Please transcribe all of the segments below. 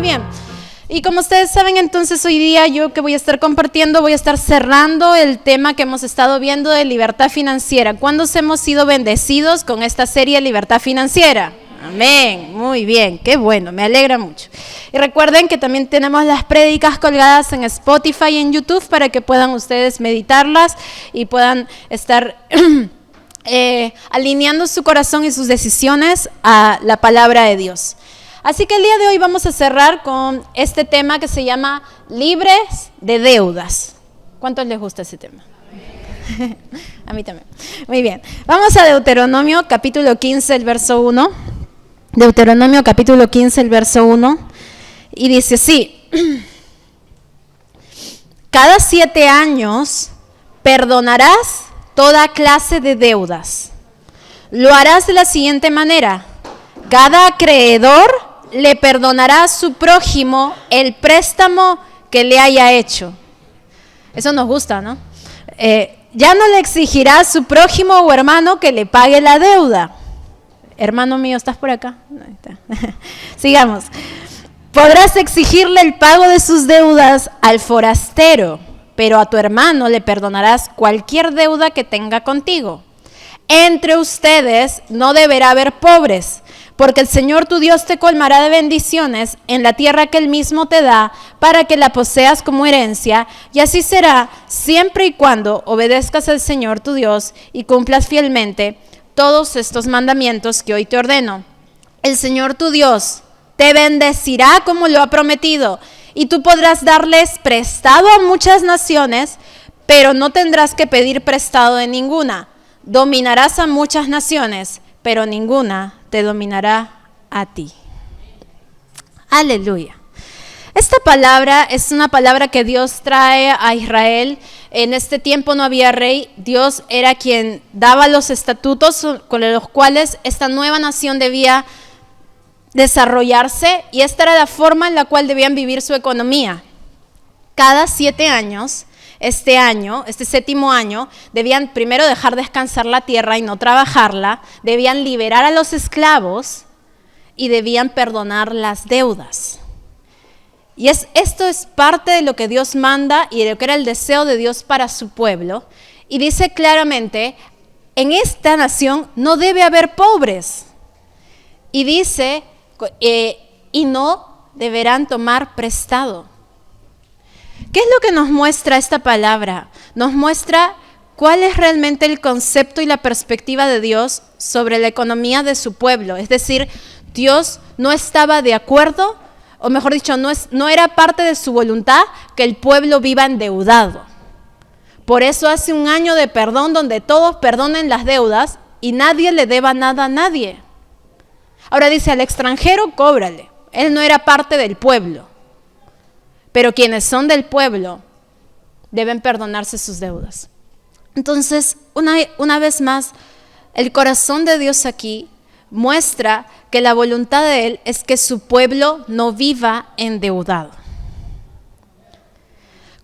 bien. Y como ustedes saben, entonces hoy día yo que voy a estar compartiendo, voy a estar cerrando el tema que hemos estado viendo de libertad financiera. ¿Cuántos hemos sido bendecidos con esta serie de libertad financiera? Amén, muy bien, qué bueno, me alegra mucho. Y recuerden que también tenemos las prédicas colgadas en Spotify y en YouTube para que puedan ustedes meditarlas y puedan estar alineando su corazón y sus decisiones a la palabra de Dios. Así que el día de hoy vamos a cerrar con este tema que se llama libres de deudas. ¿Cuántos les gusta ese tema? A mí también. Muy bien. Vamos a Deuteronomio capítulo 15, el verso 1. Deuteronomio capítulo 15, el verso 1. Y dice así: cada 7 años perdonarás toda clase de deudas. Lo harás de la siguiente manera: cada acreedor le perdonará a su prójimo el préstamo que le haya hecho. Eso nos gusta, ¿no? Ya no le exigirá a su prójimo o hermano que le pague la deuda. Hermano mío, ¿estás por acá? Ahí está. Sigamos. Podrás exigirle el pago de sus deudas al forastero, pero a tu hermano le perdonarás cualquier deuda que tenga contigo. Entre ustedes no deberá haber pobres, porque el Señor tu Dios te colmará de bendiciones en la tierra que Él mismo te da, para que la poseas como herencia, y así será siempre y cuando obedezcas al Señor tu Dios y cumplas fielmente todos estos mandamientos que hoy te ordeno. El Señor tu Dios te bendecirá como lo ha prometido, y tú podrás darles prestado a muchas naciones, pero no tendrás que pedir prestado de ninguna. Dominarás a muchas naciones, pero ninguna te dominará a ti. Aleluya. Esta palabra es una palabra que Dios trae a Israel. En este tiempo no había rey. Dios era quien daba los estatutos con los cuales esta nueva nación debía desarrollarse, y esta era la forma en la cual debían vivir su economía. Cada 7 años, este 7º año, debían primero dejar descansar la tierra y no trabajarla, debían liberar a los esclavos y debían perdonar las deudas. Y esto es parte de lo que Dios manda y de lo que era el deseo de Dios para su pueblo. Y dice claramente, en esta nación no debe haber pobres. Y dice, y no deberán tomar prestado. ¿Qué es lo que nos muestra esta palabra? Nos muestra cuál es realmente el concepto y la perspectiva de Dios sobre la economía de su pueblo. Es decir, Dios no estaba de acuerdo, o mejor dicho, no era parte de su voluntad que el pueblo viva endeudado. Por eso hace un año de perdón donde todos perdonen las deudas y nadie le deba nada a nadie. Ahora dice, al extranjero cóbrale. Él no era parte del pueblo. Pero quienes son del pueblo deben perdonarse sus deudas. Entonces, una vez más, el corazón de Dios aquí muestra que la voluntad de Él es que su pueblo no viva endeudado.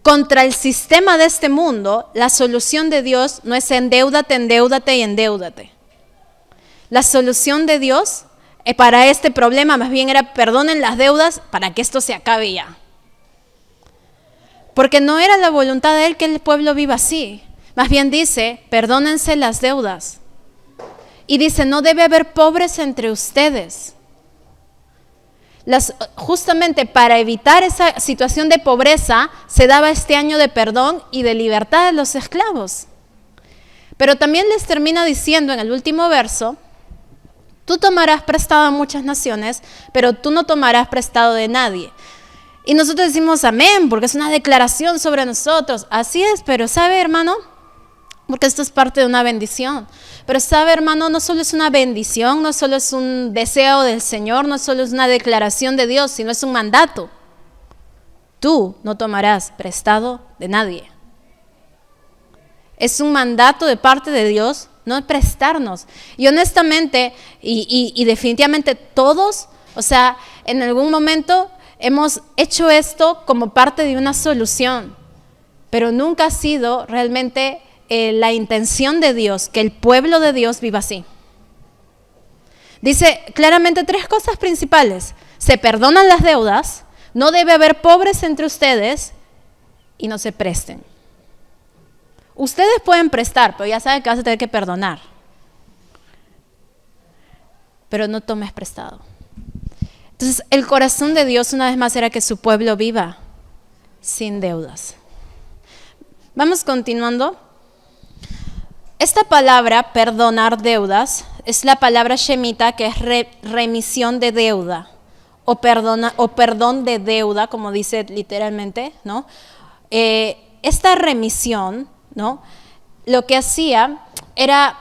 Contra el sistema de este mundo, la solución de Dios no es endeúdate, endeúdate y endeúdate. La solución de Dios para este problema más bien era perdonen las deudas para que esto se acabe ya. Porque no era la voluntad de Él que el pueblo viva así. Más bien dice, perdónense las deudas. Y dice, no debe haber pobres entre ustedes. Justamente para evitar esa situación de pobreza, se daba este año de perdón y de libertad de los esclavos. Pero también les termina diciendo en el último verso, tú tomarás prestado a muchas naciones, pero tú no tomarás prestado de nadie. Y nosotros decimos amén, porque es una declaración sobre nosotros. Así es, pero ¿sabe, hermano? Porque esto es parte de una bendición. Pero ¿sabe, hermano? No solo es una bendición, no solo es un deseo del Señor, no solo es una declaración de Dios, sino es un mandato. Tú no tomarás prestado de nadie. Es un mandato de parte de Dios, no prestarnos. Y honestamente, y definitivamente todos, o sea, en algún momento hemos hecho esto como parte de una solución, pero nunca ha sido realmente la intención de Dios que el pueblo de Dios viva así. Dice claramente 3 cosas principales: se perdonan las deudas, no debe haber pobres entre ustedes y no se presten. Ustedes pueden prestar, pero ya saben que vas a tener que perdonar. Pero no tomes prestado. Entonces, el corazón de Dios una vez más era que su pueblo viva sin deudas. Vamos continuando. Esta palabra, perdonar deudas, es la palabra shemita, que es remisión de deuda o perdón de deuda, como dice literalmente, ¿no? Esta remisión, ¿no? Lo que hacía era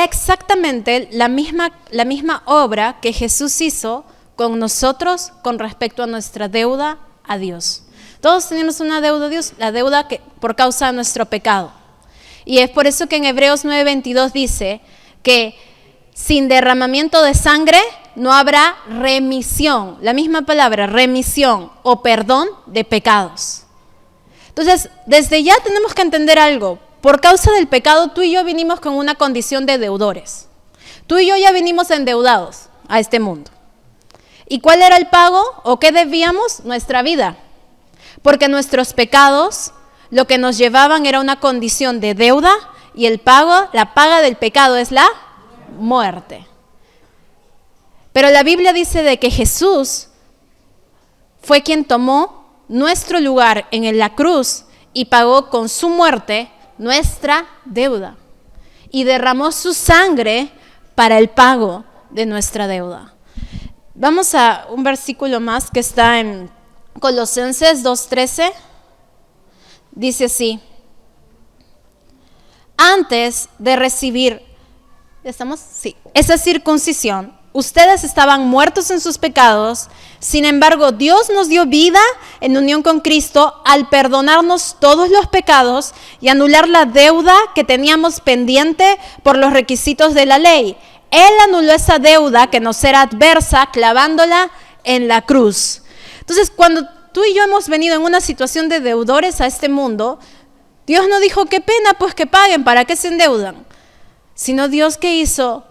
exactamente la misma obra que Jesús hizo con nosotros con respecto a nuestra deuda a Dios. Todos tenemos una deuda a Dios, la deuda que por causa de nuestro pecado. Y es por eso que en Hebreos 9:22 dice que sin derramamiento de sangre no habrá remisión. La misma palabra, remisión o perdón de pecados. Entonces, desde ya tenemos que entender algo. Por causa del pecado, tú y yo vinimos con una condición de deudores. Tú y yo ya vinimos endeudados a este mundo. ¿Y cuál era el pago o qué debíamos? Nuestra vida. Porque nuestros pecados lo que nos llevaban era una condición de deuda y la paga del pecado es la muerte. Pero la Biblia dice de que Jesús fue quien tomó nuestro lugar en la cruz y pagó con su muerte nuestra deuda y derramó su sangre para el pago de nuestra deuda. Vamos a un versículo más que está en Colosenses 2:13. Dice así: antes de recibir esa circuncisión, ustedes estaban muertos en sus pecados. Sin embargo, Dios nos dio vida en unión con Cristo al perdonarnos todos los pecados y anular la deuda que teníamos pendiente por los requisitos de la ley. Él anuló esa deuda que nos era adversa clavándola en la cruz. Entonces, cuando tú y yo hemos venido en una situación de deudores a este mundo, Dios no dijo, qué pena, pues que paguen, ¿para qué se endeudan? Sino Dios, ¿qué hizo?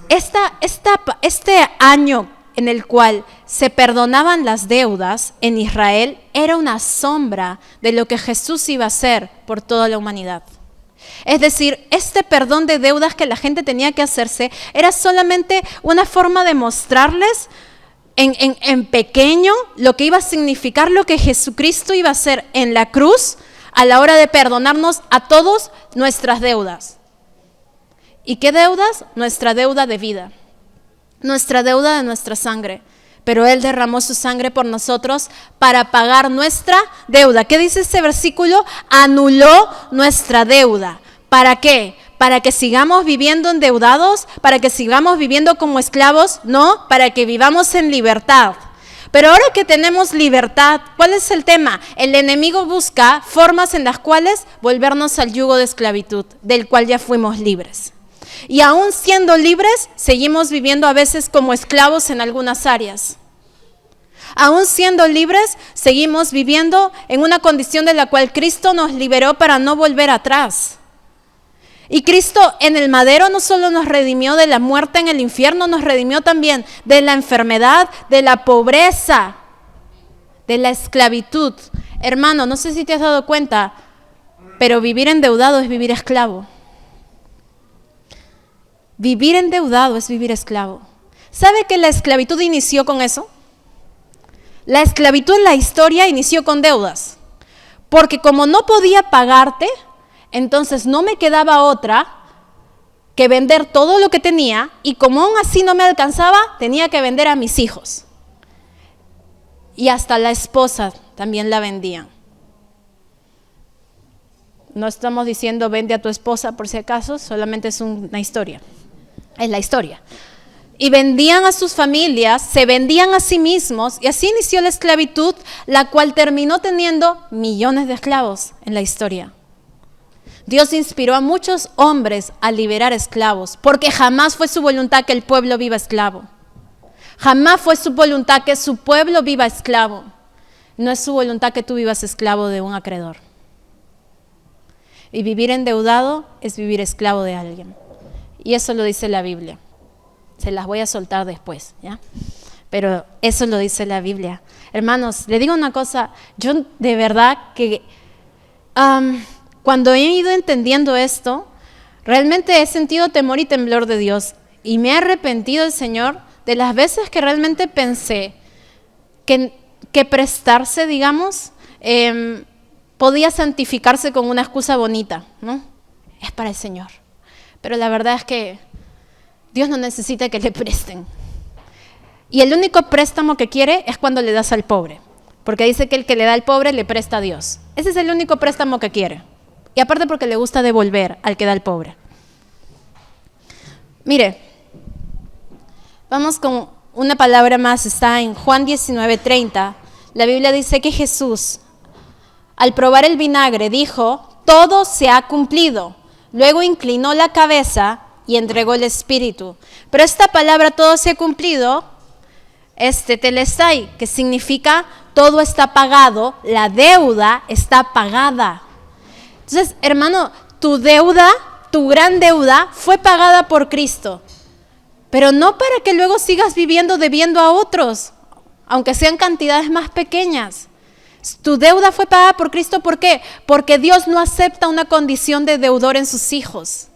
Este año en el cual se perdonaban las deudas en Israel era una sombra de lo que Jesús iba a hacer por toda la humanidad. Es decir, este perdón de deudas que la gente tenía que hacerse era solamente una forma de mostrarles en pequeño lo que iba a significar lo que Jesucristo iba a hacer en la cruz a la hora de perdonarnos a todos nuestras deudas. ¿Y qué deudas? Nuestra deuda de vida, nuestra deuda de nuestra sangre. Pero Él derramó su sangre por nosotros para pagar nuestra deuda. ¿Qué dice este versículo? Anuló nuestra deuda. ¿Para qué? ¿Para que sigamos viviendo endeudados? ¿Para que sigamos viviendo como esclavos? No, para que vivamos en libertad. Pero ahora que tenemos libertad, ¿cuál es el tema? El enemigo busca formas en las cuales volvernos al yugo de esclavitud, del cual ya fuimos libres. Y aún siendo libres, seguimos viviendo a veces como esclavos en algunas áreas. Aún siendo libres, seguimos viviendo en una condición de la cual Cristo nos liberó para no volver atrás. Y Cristo en el madero no solo nos redimió de la muerte en el infierno, nos redimió también de la enfermedad, de la pobreza, de la esclavitud. Hermano, no sé si te has dado cuenta, pero vivir endeudado es vivir esclavo. Vivir endeudado es vivir esclavo. ¿Sabe que la esclavitud inició con eso? La esclavitud en la historia inició con deudas. Porque como no podía pagarte, entonces no me quedaba otra que vender todo lo que tenía, y como aún así no me alcanzaba, tenía que vender a mis hijos. Y hasta la esposa también la vendían. No estamos diciendo vende a tu esposa por si acaso, solamente es una historia. Es la historia. Y vendían a sus familias, se vendían a sí mismos, y así inició la esclavitud, la cual terminó teniendo millones de esclavos en la historia. Dios inspiró a muchos hombres a liberar esclavos, porque jamás fue su voluntad que el pueblo viva esclavo. Jamás fue su voluntad que su pueblo viva esclavo. No es su voluntad que tú vivas esclavo de un acreedor. Y vivir endeudado es vivir esclavo de alguien. Y eso lo dice la Biblia. Se las voy a soltar después, ¿ya? Pero eso lo dice la Biblia. Hermanos, le digo una cosa, yo de verdad que cuando he ido entendiendo esto, realmente he sentido temor y temblor de Dios y me he arrepentido del Señor de las veces que realmente pensé que prestarse, digamos, podía santificarse con una excusa bonita, ¿no? Es para el Señor. Pero la verdad es que Dios no necesita que le presten. Y el único préstamo que quiere es cuando le das al pobre. Porque dice que el que le da al pobre le presta a Dios. Ese es el único préstamo que quiere. Y aparte porque le gusta devolver al que da al pobre. Mire, vamos con una palabra más. Está en Juan 19:30. La Biblia dice que Jesús, al probar el vinagre, dijo, todo se ha cumplido. Luego inclinó la cabeza y entregó el espíritu. Pero esta palabra, todo se ha cumplido, telestai, que significa todo está pagado, la deuda está pagada. Entonces, hermano, tu deuda, tu gran deuda, fue pagada por Cristo. Pero no para que luego sigas viviendo debiendo a otros, aunque sean cantidades más pequeñas. Tu deuda fue pagada por Cristo, ¿por qué? Porque Dios no acepta una condición de deudor en sus hijos.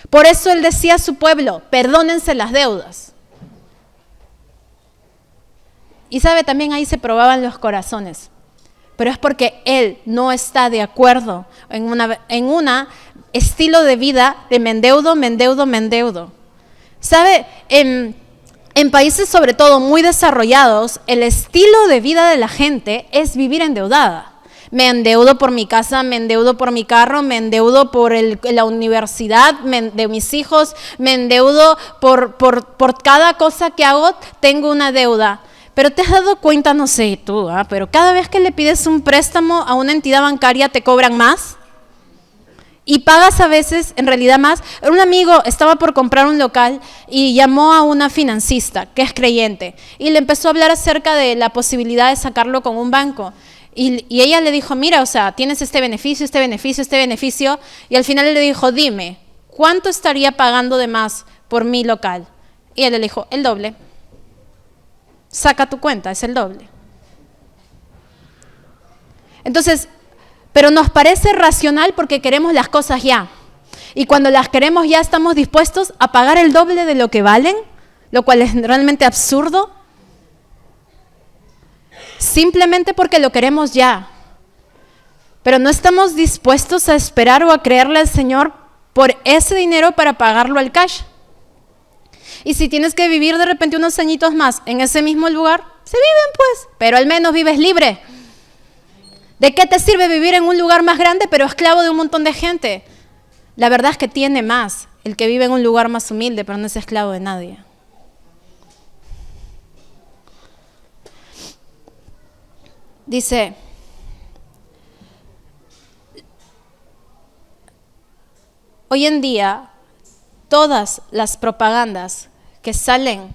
Por eso Él decía a su pueblo, perdónense las deudas. Y sabe, también ahí se probaban los corazones. Pero es porque Él no está de acuerdo en una estilo de vida de me endeudo. ¿Sabe? En países sobre todo muy desarrollados, el estilo de vida de la gente es vivir endeudada. Me endeudo por mi casa, me endeudo por mi carro, me endeudo por la universidad de mis hijos, me endeudo por cada cosa que hago, tengo una deuda. Pero te has dado cuenta, no sé tú, pero cada vez que le pides un préstamo a una entidad bancaria te cobran más. Y pagas a veces, en realidad más. Un amigo estaba por comprar un local y llamó a una financista que es creyente y le empezó a hablar acerca de la posibilidad de sacarlo con un banco. Y ella le dijo, mira, o sea, tienes este beneficio, y al final él le dijo, dime, ¿cuánto estaría pagando de más por mi local? Y él le dijo, el doble. Saca tu cuenta, es el doble. Entonces, pero nos parece racional porque queremos las cosas ya. Y cuando las queremos ya estamos dispuestos a pagar el doble de lo que valen, lo cual es realmente absurdo. Simplemente porque lo queremos ya. Pero no estamos dispuestos a esperar o a creerle al Señor por ese dinero para pagarlo al cash. Y si tienes que vivir de repente unos añitos más en ese mismo lugar, se viven pues, pero al menos vives libre. ¿De qué te sirve vivir en un lugar más grande pero esclavo de un montón de gente? La verdad es que tiene más el que vive en un lugar más humilde pero no es esclavo de nadie. Dice, hoy en día todas las propagandas que salen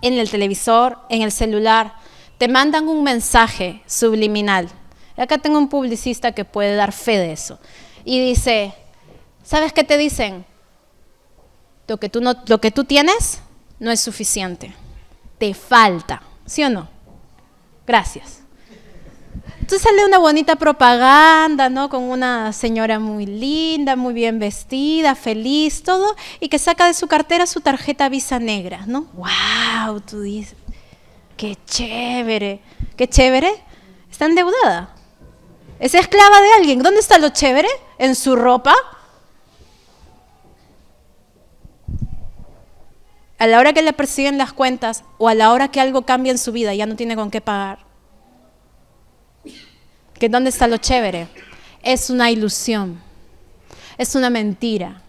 en el televisor, en el celular, te mandan un mensaje subliminal. Acá tengo un publicista que puede dar fe de eso. Y dice, ¿sabes qué te dicen? Lo que tú tienes no es suficiente. Te falta. ¿Sí o no? Gracias. Entonces sale una bonita propaganda, ¿no? Con una señora muy linda, muy bien vestida, feliz, todo, y que saca de su cartera su tarjeta Visa negra, ¿no? ¡Wow! Tú dices, ¡qué chévere! ¡Qué chévere! Está endeudada. Es esclava de alguien. ¿Dónde está lo chévere? ¿En su ropa? A la hora que le persiguen las cuentas o a la hora que algo cambia en su vida, ya no tiene con qué pagar. ¿Que dónde está lo chévere? Es una ilusión, es una mentira.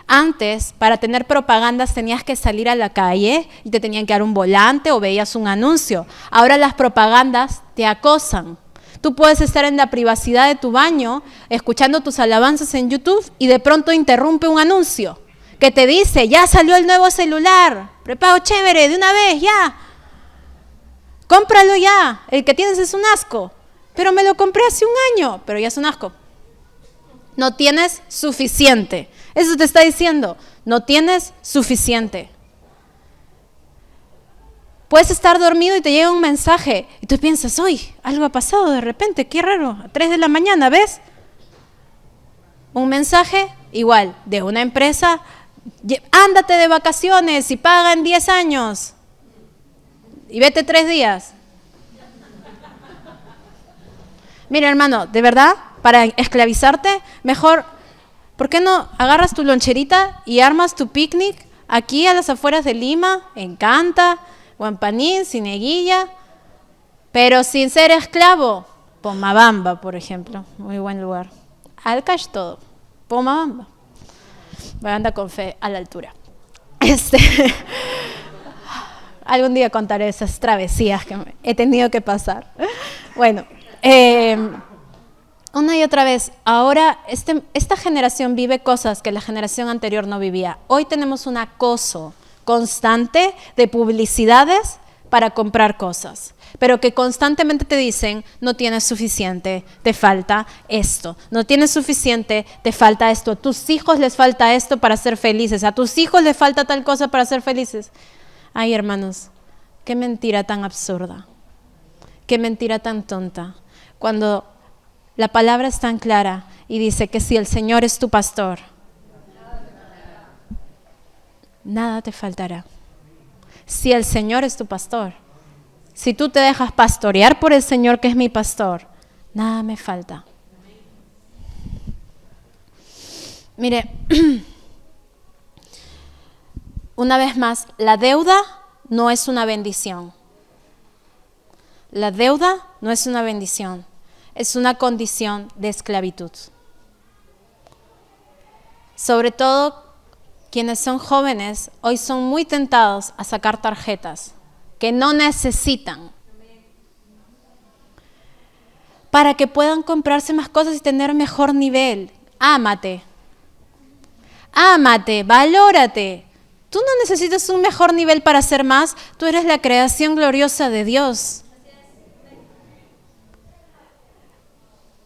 Antes, para tener propagandas tenías que salir a la calle y te tenían que dar un volante o veías un anuncio. Ahora las propagandas te acosan. Tú puedes estar en la privacidad de tu baño escuchando tus alabanzas en YouTube y de pronto interrumpe un anuncio que te dice, ya salió el nuevo celular, prepago chévere, de una vez, ya. Cómpralo ya, el que tienes es un asco. Pero me lo compré hace un año, pero ya es un asco. No tienes suficiente. Eso te está diciendo, No tienes suficiente. Puedes estar dormido y te llega un mensaje y tú piensas, uy, algo ha pasado de repente, qué raro, a 3 de la mañana, ¿ves? Un mensaje igual de una empresa, ándate de vacaciones y paga en 10 años y vete 3 días. Mira, hermano, de verdad, para esclavizarte, mejor, ¿por qué no agarras tu loncherita y armas tu picnic aquí a las afueras de Lima, en Canta, Huampanín, Cieneguilla, pero sin ser esclavo? Pomabamba, por ejemplo, muy buen lugar. Alcash todo, Pomabamba. Anda con fe a la altura. Algún día contaré esas travesías que he tenido que pasar. Bueno, una y otra vez, ahora esta generación vive cosas que la generación anterior no vivía. Hoy tenemos un acoso constante de publicidades para comprar cosas, pero que constantemente te dicen, no tienes suficiente, te falta esto, no tienes suficiente, te falta esto, a tus hijos les falta esto para ser felices, a tus hijos les falta tal cosa para ser felices. Ay, hermanos, qué mentira tan absurda, qué mentira tan tonta, cuando la palabra es tan clara y dice que si el Señor es tu pastor, nada te faltará. Si el Señor es tu pastor, si tú te dejas pastorear por el Señor que es mi pastor, nada me falta. Mire, una vez más, la deuda no es una bendición. La deuda no es una bendición, es una condición de esclavitud. Sobre todo, quienes son jóvenes hoy son muy tentados a sacar tarjetas que no necesitan para que puedan comprarse más cosas y tener mejor nivel. Ámate, valórate. Tú no necesitas un mejor nivel para ser más, tú eres la creación gloriosa de Dios.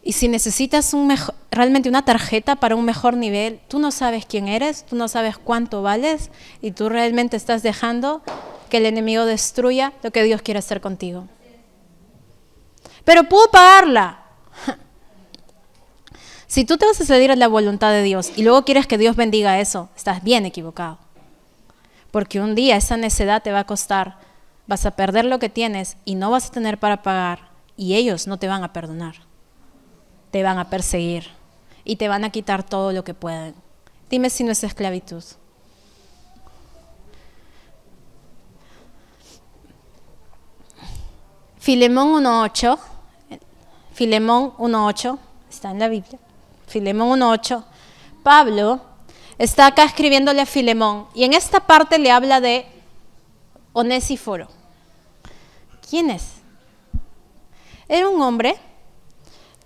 Y si necesitas realmente una tarjeta para un mejor nivel, tú no sabes quién eres, tú no sabes cuánto vales y tú realmente estás dejando que el enemigo destruya lo que Dios quiere hacer contigo. Pero puedo pagarla. Si tú te vas a salir a la voluntad de Dios y luego quieres que Dios bendiga eso, estás bien equivocado. Porque un día esa necedad te va a costar, vas a perder lo que tienes y no vas a tener para pagar y ellos no te van a perdonar. Te van a perseguir y te van a quitar todo lo que pueden. Dime si no es esclavitud. Filemón 1.8, está en la Biblia. Filemón 1.8. Pablo está acá escribiéndole a Filemón y en esta parte le habla de Onesíforo. ¿Quién es? Era un hombre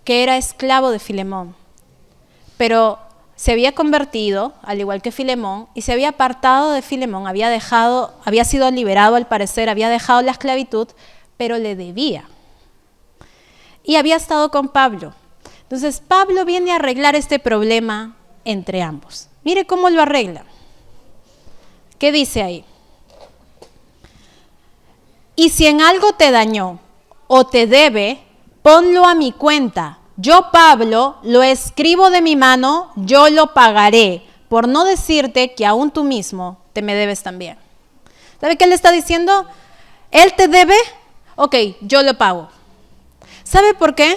que era esclavo de Filemón, pero se había convertido, al igual que Filemón, y se había apartado de Filemón, había sido liberado al parecer, había dejado la esclavitud, pero le debía. Y había estado con Pablo. Entonces Pablo viene a arreglar este problema entre ambos. Mire cómo lo arregla. ¿Qué dice ahí? Y si en algo te dañó o te debe, ponlo a mi cuenta. Yo, Pablo, lo escribo de mi mano, yo lo pagaré, por no decirte que aún tú mismo te me debes también. ¿Sabe qué le está diciendo? Él te debe, ok, yo lo pago. ¿Sabe por qué?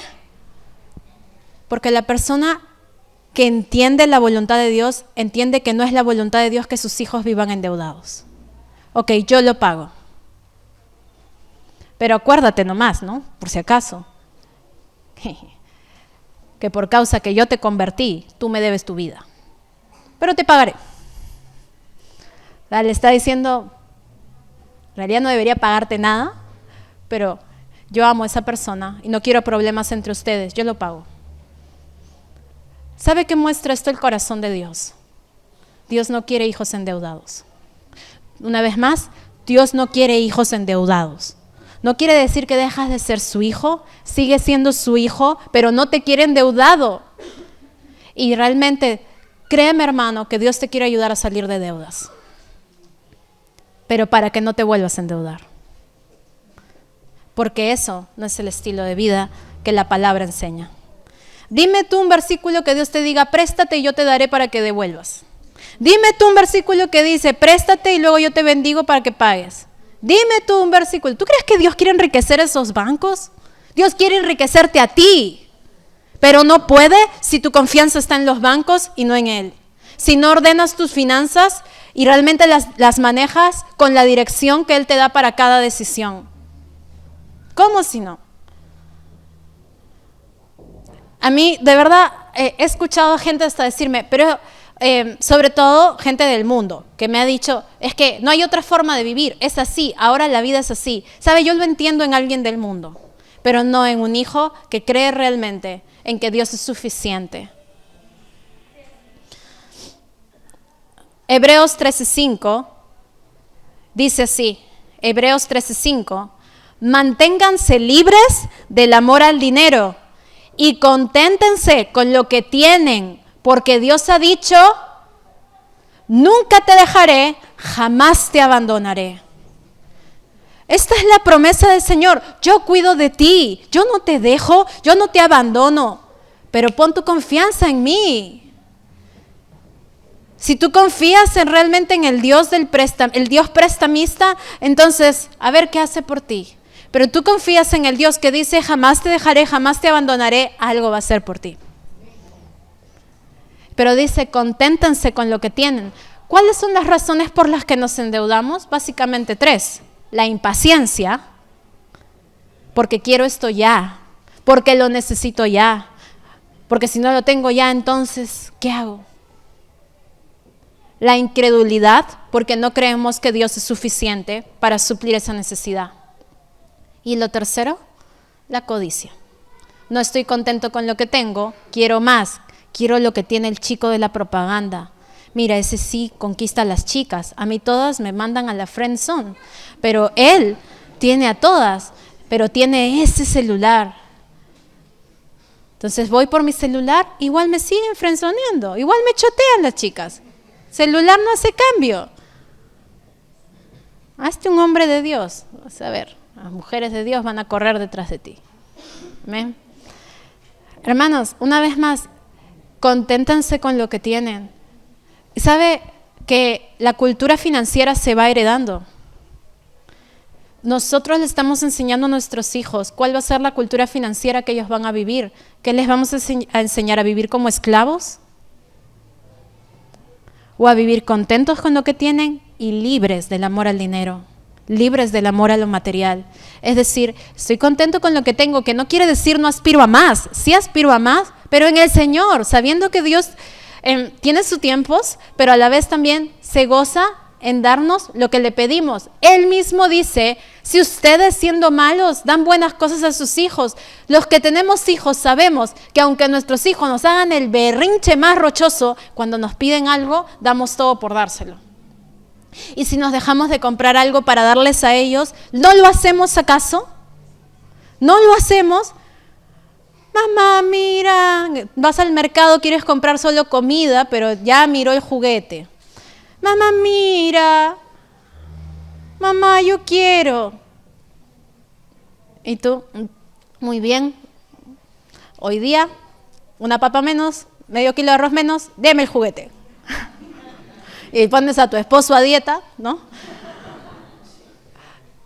Porque la persona que entiende la voluntad de Dios, entiende que no es la voluntad de Dios que sus hijos vivan endeudados. Ok, yo lo pago. Pero acuérdate nomás, ¿no? Por si acaso. Que por causa que yo te convertí, tú me debes tu vida. Pero te pagaré. Le está diciendo, en realidad no debería pagarte nada, pero yo amo a esa persona y no quiero problemas entre ustedes, yo lo pago. ¿Sabe qué muestra esto el corazón de Dios? Dios no quiere hijos endeudados. Una vez más, Dios no quiere hijos endeudados. No quiere decir que dejas de ser su hijo, sigue siendo su hijo, pero no te quiere endeudado. Y realmente Créeme, hermano, que Dios te quiere ayudar a salir de deudas, pero para que no te vuelvas a endeudar. Porque eso no es el estilo de vida que la palabra enseña. Dime tú un versículo que Dios te diga, préstate y yo te daré para que devuelvas. Dime tú un versículo que dice, préstate y luego yo te bendigo para que pagues. Dime tú un versículo. ¿Tú crees que Dios quiere enriquecer esos bancos? Dios quiere enriquecerte a ti, pero no puede si tu confianza está en los bancos y no en Él. Si no ordenas tus finanzas y realmente las manejas con la dirección que Él te da para cada decisión. ¿Cómo si no? A mí, de verdad, he escuchado a gente hasta decirme, pero sobre todo gente del mundo, que me ha dicho, es que no hay otra forma de vivir, es así, ahora la vida es así. ¿Sabe? Yo lo entiendo en alguien del mundo, pero no en un hijo que cree realmente en que Dios es suficiente. Hebreos 13:5 dice así, Hebreos 13:5, manténganse libres del amor al dinero y conténtense con lo que tienen, porque Dios ha dicho, nunca te dejaré, jamás te abandonaré. Esta es la promesa del Señor. Yo cuido de ti, yo no te dejo, yo no te abandono, pero pon tu confianza en mí. Si tú confías realmente en el Dios el Dios prestamista, entonces a ver qué hace por ti. Pero tú confías en el Dios que dice, jamás te dejaré, jamás te abandonaré, algo va a hacer por ti. Pero dice, conténtense con lo que tienen. ¿Cuáles son las razones por las que nos endeudamos? Básicamente 3. La impaciencia, porque quiero esto ya, porque lo necesito ya, porque si no lo tengo ya, entonces, ¿qué hago? La incredulidad, porque no creemos que Dios es suficiente para suplir esa necesidad. Y lo tercero, la codicia. No estoy contento con lo que tengo, quiero más, quiero lo que tiene el chico de la propaganda. Mira, ese sí conquista a las chicas, a mí todas me mandan a la friend zone, pero él tiene a todas, pero tiene ese celular. Entonces voy por mi celular, igual me siguen friendzoneando, igual me chotean las chicas. Celular no hace cambio. Hazte un hombre de Dios, vas a ver. Las mujeres de Dios van a correr detrás de ti. ¿Amén? Hermanos, una vez más, conténtense con lo que tienen. Y sabe que la cultura financiera se va heredando. Nosotros le estamos enseñando a nuestros hijos cuál va a ser la cultura financiera que ellos van a vivir. ¿Qué les vamos a enseñar? ¿A vivir como esclavos? ¿O a vivir contentos con lo que tienen y libres del amor al dinero? Libres del amor a lo material. Es decir, estoy contento con lo que tengo, que no quiere decir no aspiro a más. Sí aspiro a más, pero en el Señor, sabiendo que Dios tiene sus tiempos, pero a la vez también se goza en darnos lo que le pedimos. Él mismo dice, si ustedes siendo malos dan buenas cosas a sus hijos, los que tenemos hijos sabemos que aunque nuestros hijos nos hagan el berrinche más rochoso, cuando nos piden algo, damos todo por dárselo. Y si nos dejamos de comprar algo para darles a ellos, ¿no lo hacemos acaso? ¿No lo hacemos? Mamá, mira, vas al mercado, quieres comprar solo comida, pero ya miró el juguete. Mamá, mira, mamá, yo quiero. Y tú, muy bien, hoy día, una papa menos, medio kilo de arroz menos, deme el juguete. Y pones a tu esposo a dieta, ¿no?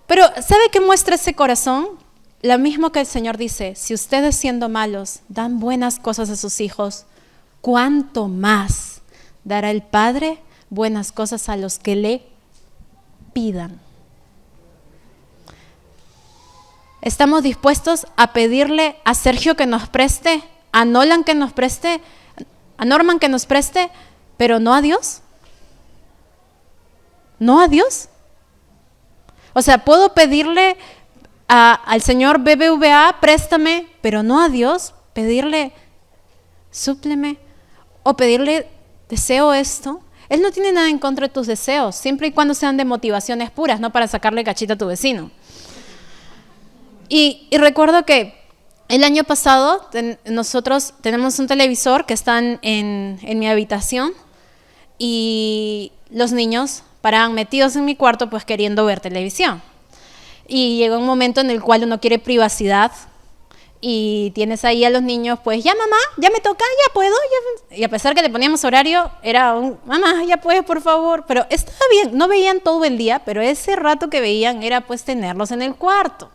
Pero ¿sabe qué muestra ese corazón? Lo mismo que el Señor dice, si ustedes siendo malos dan buenas cosas a sus hijos, ¿cuánto más dará el Padre buenas cosas a los que le pidan? ¿Estamos dispuestos a pedirle a Sergio que nos preste, a Nolan que nos preste, a Norman que nos preste, pero no a Dios? ¿No a Dios? O sea, puedo pedirle al señor BBVA, préstame, pero no a Dios, pedirle, súpleme, o pedirle, deseo esto. Él no tiene nada en contra de tus deseos, siempre y cuando sean de motivaciones puras, no para sacarle cachita a tu vecino. Y recuerdo que El año pasado nosotros tenemos un televisor que está en mi habitación y los niños paraban metidos en mi cuarto pues queriendo ver televisión. Y llega un momento en el cual uno quiere privacidad y tienes ahí a los niños, pues ya mamá, ya me toca, ya puedo. Ya. Y a pesar que le poníamos horario, era mamá, ya puedes, por favor. Pero estaba bien, no veían todo el día, pero ese rato que veían era pues tenerlos en el cuarto.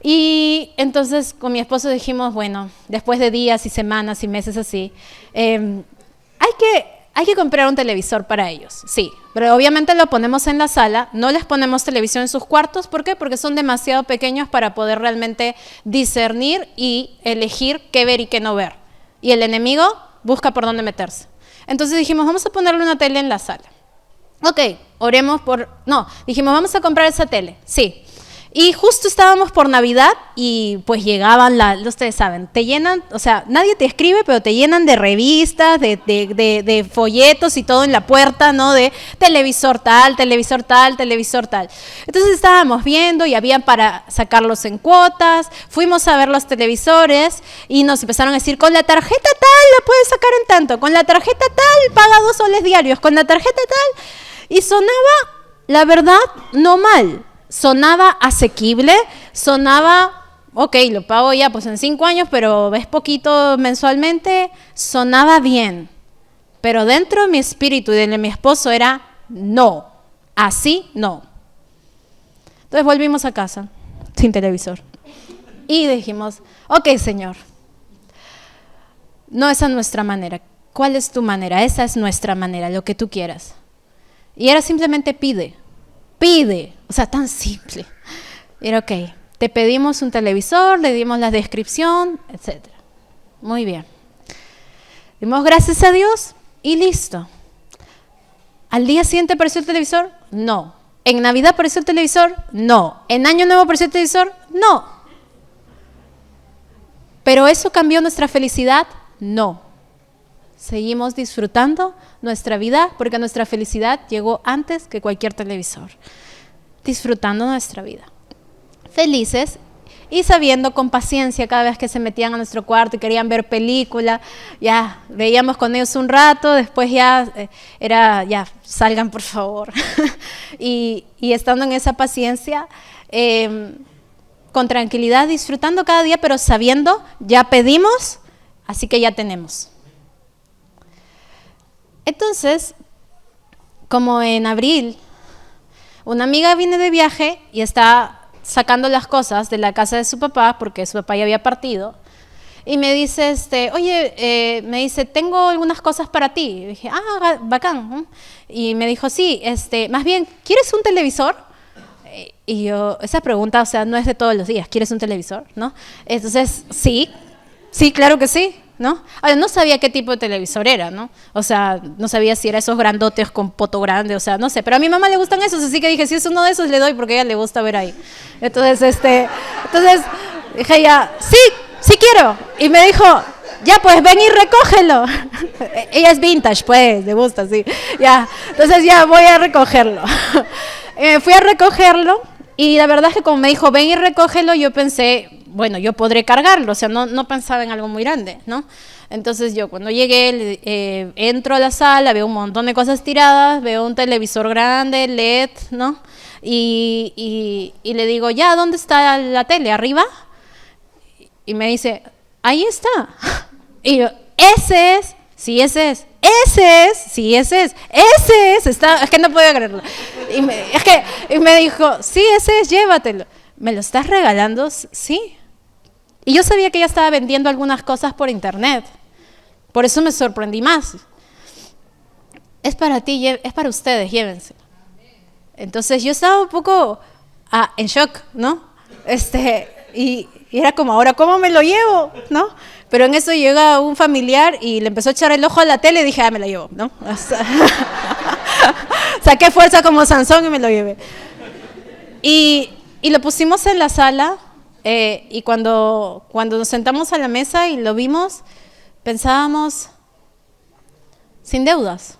Y entonces con mi esposo dijimos, bueno, después de días y semanas y meses así, hay que comprar un televisor para ellos, sí, pero obviamente lo ponemos en la sala, no les ponemos televisión en sus cuartos, ¿por qué? Porque son demasiado pequeños para poder realmente discernir y elegir qué ver y qué no ver. Y el enemigo busca por dónde meterse. Entonces dijimos, vamos a ponerle una tele en la sala. Ok, dijimos, vamos a comprar esa tele, sí. Y justo estábamos por Navidad y pues llegaban, ustedes saben, te llenan, o sea, nadie te escribe, pero te llenan de revistas, de folletos y todo en la puerta, ¿no? De televisor tal, televisor tal, televisor tal. Entonces estábamos viendo y había para sacarlos en cuotas, fuimos a ver los televisores y nos empezaron a decir, con la tarjeta tal la puedes sacar en tanto, con la tarjeta tal paga 2 soles diarios, con la tarjeta tal. Y sonaba, la verdad, no mal. Sonaba asequible, sonaba, ok, lo pago ya pues en 5 años, pero es poquito mensualmente, sonaba bien. Pero dentro de mi espíritu y de mi esposo era, no, así no. Entonces volvimos a casa, sin televisor. Y dijimos, ok, Señor, no, esa es nuestra manera. ¿Cuál es tu manera? Esa es nuestra manera, lo que tú quieras. Y era simplemente pide, o sea, tan simple. Era ok, te pedimos un televisor, le dimos la descripción, etc. Muy bien. Dimos gracias a Dios y listo. ¿Al día siguiente apareció el televisor? No. ¿En Navidad apareció el televisor? No. ¿En Año Nuevo apareció el televisor? No. ¿Pero eso cambió nuestra felicidad? No. Seguimos disfrutando nuestra vida porque nuestra felicidad llegó antes que cualquier televisor. Disfrutando nuestra vida. Felices y sabiendo con paciencia cada vez que se metían a nuestro cuarto y querían ver película, ya veíamos con ellos un rato, después ya ya salgan por favor. y estando en esa paciencia, con tranquilidad, disfrutando cada día, pero sabiendo, ya pedimos, así que ya tenemos. Entonces, como en abril, una amiga viene de viaje y está sacando las cosas de la casa de su papá, porque su papá ya había partido, y me dice, me dice, tengo algunas cosas para ti. Y dije, bacán. Y me dijo, sí, más bien, ¿quieres un televisor? Y yo, esa pregunta, o sea, no es de todos los días, ¿quieres un televisor? ¿No? Entonces, sí, claro que sí. ¿No? Ahora, no sabía qué tipo de televisor era, ¿no? O sea, no sabía si era esos grandotes con poto grande, o sea, no sé. Pero a mi mamá le gustan esos, así que dije, si es uno de esos le doy porque a ella le gusta ver ahí. Entonces dije ya, sí quiero. Y me dijo, ya, pues ven y recógelo. Ella es vintage, pues, le gusta, sí. Ya, entonces ya voy a recogerlo. Fui a recogerlo y la verdad es que como me dijo, ven y recógelo, yo pensé, bueno, yo podré cargarlo, o sea, no pensaba en algo muy grande, ¿no? Entonces yo cuando llegué, entro a la sala, veo un montón de cosas tiradas, veo un televisor grande, LED, ¿no? Y le digo, ya, ¿dónde está la tele? ¿Arriba? Y me dice, ahí está. Y yo, ese es, sí, ese es. Ese es, sí, ese es, es que no podía creerlo. Y me dijo, sí, ese es, llévatelo. ¿Me lo estás regalando? Sí. Y yo sabía que ella estaba vendiendo algunas cosas por internet. Por eso me sorprendí más. Es para ti, es para ustedes, llévenselo. Entonces yo estaba un poco en shock, ¿no? Y era como, ahora, ¿cómo me lo llevo? ¿No? Pero en eso llega un familiar y le empezó a echar el ojo a la tele y dije, me la llevo, ¿no? Saqué fuerza como Sansón y me lo llevé. Y lo pusimos en la sala y cuando nos sentamos a la mesa y lo vimos, pensábamos, sin deudas,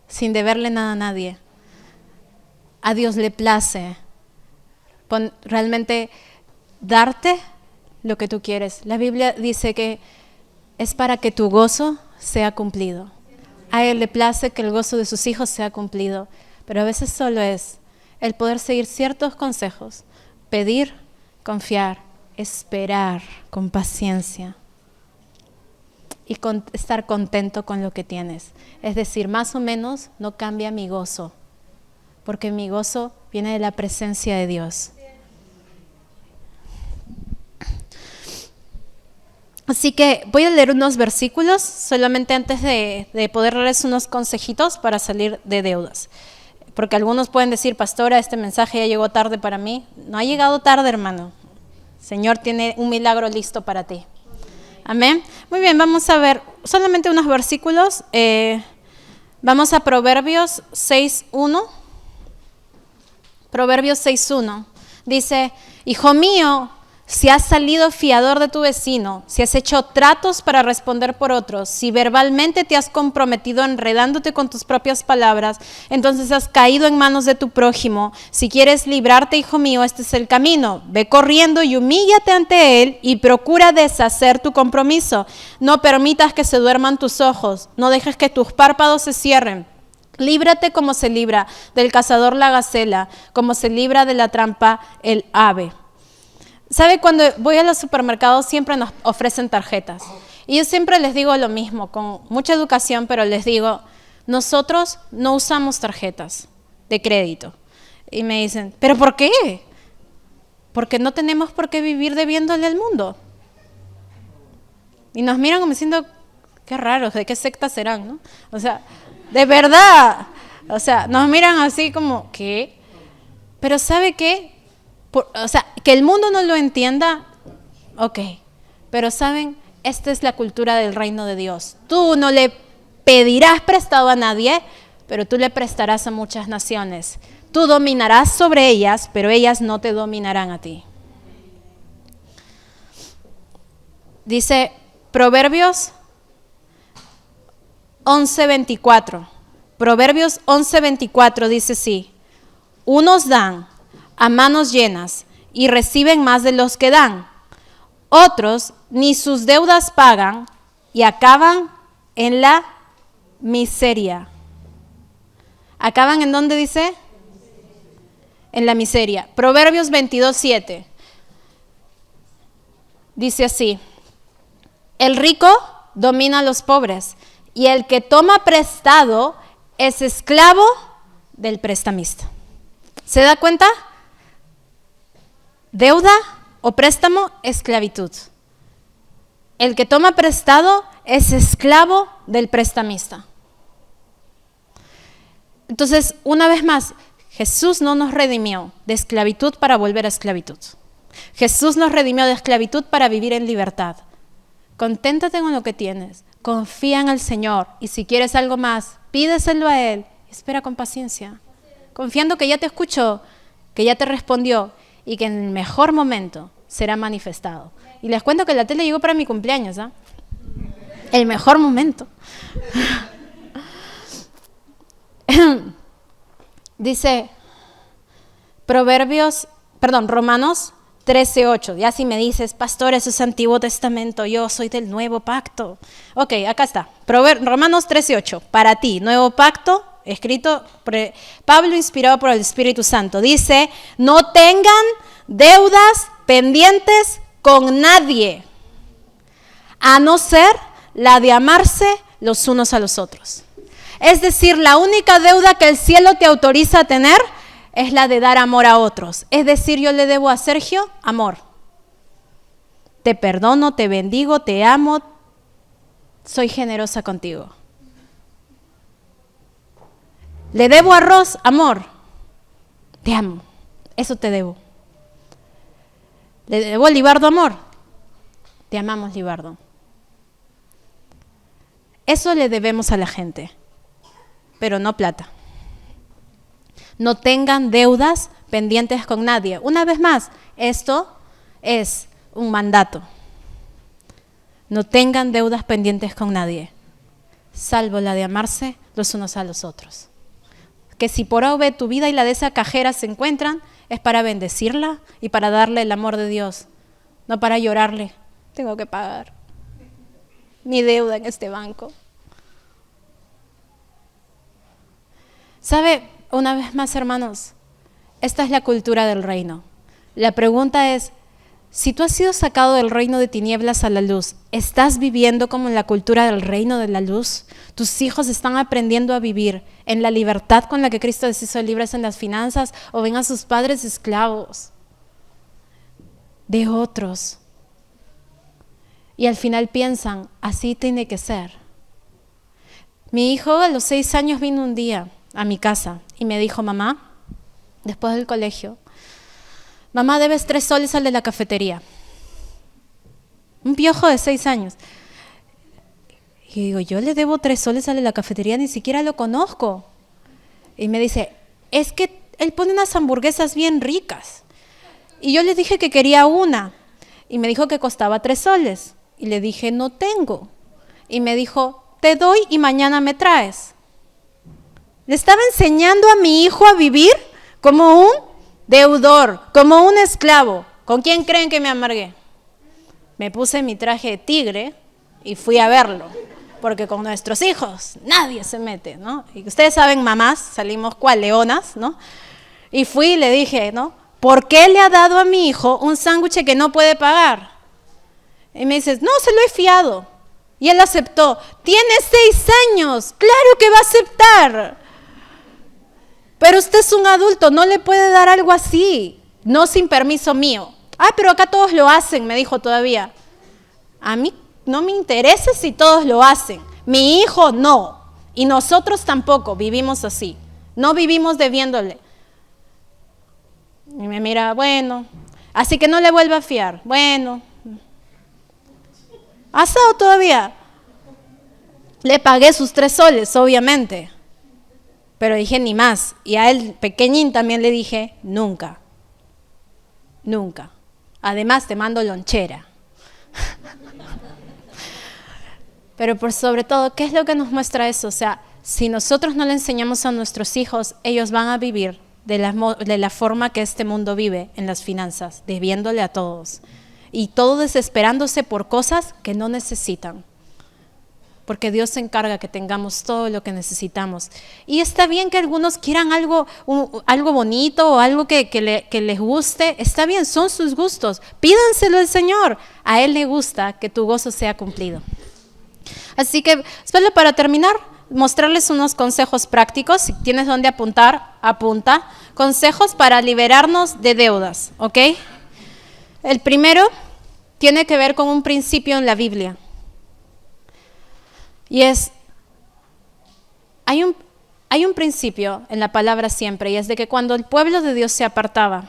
sin deberle nada a nadie. A Dios le place realmente darte lo que tú quieres. La Biblia dice que es para que tu gozo sea cumplido. A Él le place que el gozo de sus hijos sea cumplido, pero a veces solo es el poder seguir ciertos consejos, pedir, confiar, esperar con paciencia y estar contento con lo que tienes. Es decir, más o menos no cambia mi gozo, porque mi gozo viene de la presencia de Dios. Así que voy a leer unos versículos solamente antes de poder darles unos consejitos para salir de deudas. Porque algunos pueden decir, pastora, este mensaje ya llegó tarde para mí. No ha llegado tarde, hermano. El Señor tiene un milagro listo para ti. Amén. Muy bien, vamos a ver solamente unos versículos. Vamos a Proverbios 6:1. Proverbios 6:1. Dice, hijo mío, si has salido fiador de tu vecino, si has hecho tratos para responder por otros, si verbalmente te has comprometido enredándote con tus propias palabras, entonces has caído en manos de tu prójimo. Si quieres librarte, hijo mío, este es el camino. Ve corriendo y humíllate ante él y procura deshacer tu compromiso. No permitas que se duerman tus ojos, no dejes que tus párpados se cierren. Líbrate como se libra del cazador la gacela, como se libra de la trampa el ave. ¿Sabe? Cuando voy a los supermercados siempre nos ofrecen tarjetas. Y yo siempre les digo lo mismo, con mucha educación, pero les digo, nosotros no usamos tarjetas de crédito. Y me dicen, ¿pero por qué? Porque no tenemos por qué vivir debiéndole al mundo. Y nos miran como diciendo, qué raros, ¿de qué secta serán? ¿No? O sea, de verdad. O sea, nos miran así como, ¿qué? Pero ¿sabe qué? Que el mundo no lo entienda, ok, pero saben, esta es la cultura del reino de Dios. Tú no le pedirás prestado a nadie, pero tú le prestarás a muchas naciones. Tú dominarás sobre ellas, pero ellas no te dominarán a ti. Dice Proverbios 11:24. Proverbios 11:24 dice así, unos dan a manos llenas y reciben más de los que dan. Otros ni sus deudas pagan y acaban en la miseria. ¿Acaban en dónde dice? En la miseria. Proverbios 22:7. Dice así, el rico domina a los pobres y el que toma prestado es esclavo del prestamista. ¿Se da cuenta? Deuda o préstamo, esclavitud. El que toma prestado es esclavo del prestamista. Entonces, una vez más, Jesús no nos redimió de esclavitud para volver a esclavitud. Jesús nos redimió de esclavitud para vivir en libertad. Conténtate con lo que tienes, confía en el Señor y si quieres algo más, pídeselo a Él. Espera con paciencia, confiando que ya te escuchó, que ya te respondió y que en el mejor momento será manifestado. Y les cuento que la tele llegó para mi cumpleaños, ¿ah? El mejor momento. Dice Romanos 13:8. Ya si me dices, pastor, eso es Antiguo Testamento, yo soy del Nuevo Pacto. Ok, acá está. Romanos 13:8. Para ti, Nuevo Pacto, escrito por Pablo, inspirado por el Espíritu Santo. Dice, no tengan deudas pendientes con nadie, a no ser la de amarse los unos a los otros. Es decir, la única deuda que el cielo te autoriza a tener es la de dar amor a otros. Es decir, yo le debo a Sergio amor. Te perdono, te bendigo, te amo, soy generosa contigo. Le debo a Ros amor, te amo, eso te debo. Le debo a Libardo amor, te amamos, Libardo. Eso le debemos a la gente, pero no plata. No tengan deudas pendientes con nadie. Una vez más, esto es un mandato. No tengan deudas pendientes con nadie, salvo la de amarse los unos a los otros. Que si por obra tu vida y la de esa cajera se encuentran, es para bendecirla y para darle el amor de Dios no para llorarle. Tengo que pagar mi deuda en este banco. ¿Sabe? Una vez más, hermanos, esta es la cultura del reino. La pregunta es, si tú has sido sacado del reino de tinieblas a la luz, ¿estás viviendo como en la cultura del reino de la luz? ¿Tus hijos están aprendiendo a vivir en la libertad con la que Cristo les hizo libres en las finanzas, o ven a sus padres esclavos de otros? Y al final piensan, así tiene que ser. Mi hijo a los 6 años vino un día a mi casa y me dijo, mamá, después del colegio, mamá, debes 3 soles al de la cafetería. Un piojo de 6 años. Y digo, yo le debo 3 soles al de la cafetería, ni siquiera lo conozco. Y me dice, es que él pone unas hamburguesas bien ricas. Y yo le dije que quería una. Y me dijo que costaba 3 soles. Y le dije, no tengo. Y me dijo, te doy y mañana me traes. Le estaba enseñando a mi hijo a vivir como un deudor, como un esclavo. ¿Con quién creen que me amargué? Me puse mi traje de tigre y fui a verlo, porque con nuestros hijos nadie se mete, ¿no? Y ustedes saben, mamás, salimos cual leonas, ¿no? Y fui y le dije, ¿no? ¿Por qué le ha dado a mi hijo un sándwich que no puede pagar? Y me dices, no, se lo he fiado. Y él aceptó. Tiene 6 años, claro que va a aceptar. Pero usted es un adulto, no le puede dar algo así, no sin permiso mío. Ah, pero acá todos lo hacen, me dijo todavía. A mí no me interesa si todos lo hacen. Mi hijo no. Y nosotros tampoco vivimos así. No vivimos debiéndole. Y me mira, bueno, así que no le vuelva a fiar. Bueno. ¿Asado todavía? Le pagué sus 3 soles, obviamente. Pero dije ni más. Y a él, pequeñín, también le dije, nunca. Nunca. Además, te mando lonchera. Pero por sobre todo, ¿qué es lo que nos muestra eso? O sea, si nosotros no le enseñamos a nuestros hijos, ellos van a vivir de la forma que este mundo vive en las finanzas, debiéndole a todos. Y todo desesperándose por cosas que no necesitan. Porque Dios se encarga que tengamos todo lo que necesitamos. Y está bien que algunos quieran algo bonito o algo que les guste. Está bien, son sus gustos. Pídanselo al Señor. A Él le gusta que tu gozo sea cumplido. Así que, solo para terminar, mostrarles unos consejos prácticos. Si tienes donde apuntar, apunta. Consejos para liberarnos de deudas, ¿ok? El primero tiene que ver con un principio en la Biblia. Y es, hay un principio en la palabra siempre, y es de que cuando el pueblo de Dios se apartaba